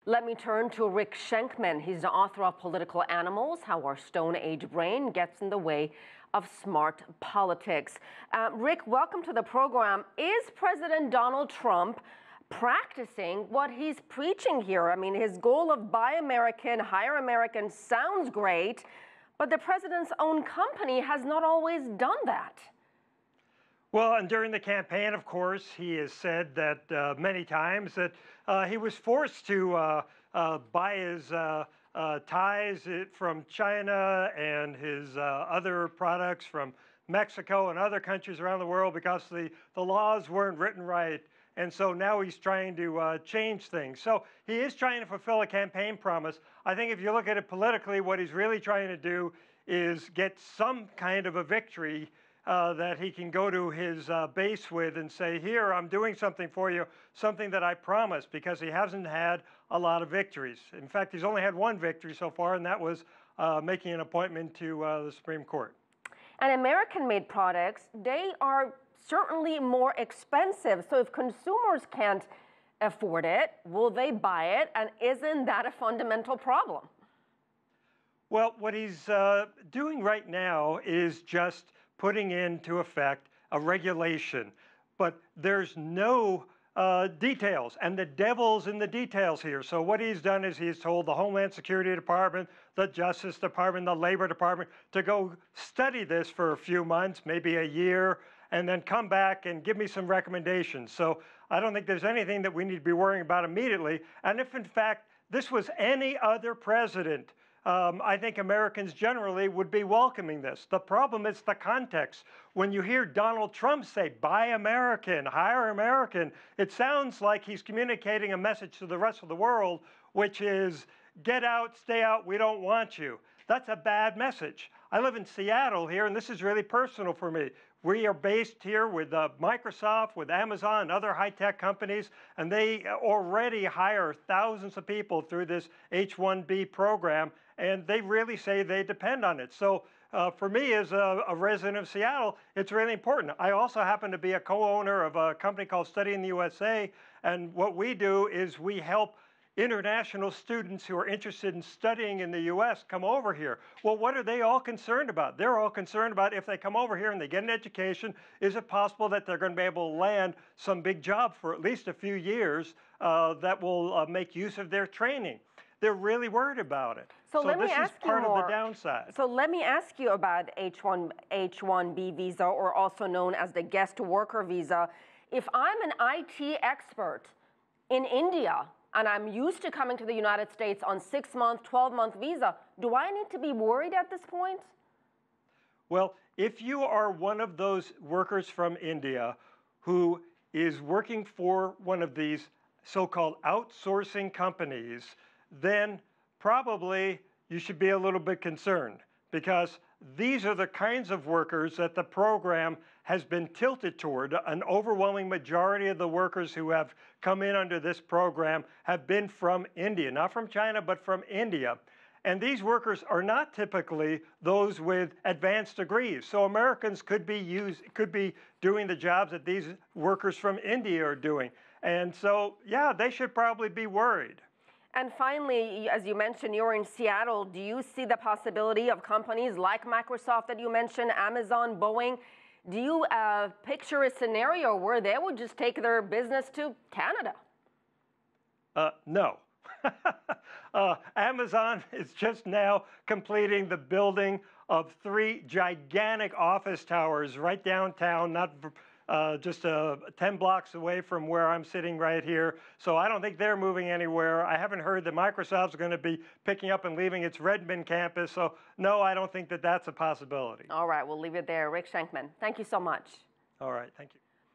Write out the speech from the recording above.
Let me turn to Rick Shenkman. He's the author of Political Animals, How Our Stone Age Brain Gets in the Way of Smart Politics. Rick, welcome to the program. Is President Donald Trump practicing what he's preaching here? I mean, his goal of Buy American, Hire American sounds great, but the president's own company has not always done that. Well, and during the campaign, of course, he has said that many times that he was forced to buy his ties from China and his other products from Mexico and other countries around the world because the laws weren't written right. And so now he's trying to change things. So he is trying to fulfill a campaign promise. I think if you look at it politically, what he's really trying to do is get some kind of a victory that he can go to his base with and say, here, I'm doing something for you, something that I promised, because he hasn't had a lot of victories. In fact, he's only had one victory so far, and that was making an appointment to the Supreme Court. And American-made products, they are certainly more expensive. So if consumers can't afford it, will they buy it? And isn't that a fundamental problem? Well, what he's doing right now is just putting into effect a regulation, but there's no details, and the devil's in the details here. So what he's done is he's told the Homeland Security Department, the Justice Department, the Labor Department to go study this for a few months, maybe a year, and then come back and give me some recommendations. So I don't think there's anything that we need to be worrying about immediately. And if in fact this was any other president, I think Americans generally would be welcoming this. The problem is the context. When you hear Donald Trump say, buy American, hire American, it sounds like he's communicating a message to the rest of the world, which is, get out, stay out, we don't want you. That's a bad message. I live in Seattle here, and this is really personal for me. We are based here with Microsoft, with Amazon, and other high-tech companies, and they already hire thousands of people through this H1B program, and they really say they depend on it. So for me as a resident of Seattle, it's really important. I also happen to be a co-owner of a company called Study in the USA, and what we do is we help international students who are interested in studying in the U.S. come over here. Well, what are they all concerned about? They're all concerned about if they come over here and they get an education, is it possible that they're going to be able to land some big job for at least a few years that will make use of their training? They're really worried about it. So let me ask you more. Part of the downside. So let me ask you about H1B visa, or also known as the guest worker visa. If I'm an IT expert in India, and I'm used to coming to the United States on 6-month, 12-month visa, do I need to be worried at this point? Well, if you are one of those workers from India who is working for one of these so-called outsourcing companies, then probably you should be a little bit concerned, because these are the kinds of workers that the program has been tilted toward. An overwhelming majority of the workers who have come in under this program have been from India, not from China, but from India. And these workers are not typically those with advanced degrees. So Americans could be doing the jobs that these workers from India are doing. And so, yeah, they should probably be worried. And finally, as you mentioned, you're in Seattle. Do you see the possibility of companies like Microsoft that you mentioned, Amazon, Boeing? Do you picture a scenario where they would just take their business to Canada? No. Amazon is just now completing the building of 3 gigantic office towers right downtown, not just 10 blocks away from where I'm sitting right here. So I don't think they're moving anywhere. I haven't heard that Microsoft's going to be picking up and leaving its Redmond campus. So no, I don't think that that's a possibility. All right, we'll leave it there. Rick Shenkman, thank you so much. All right, thank you.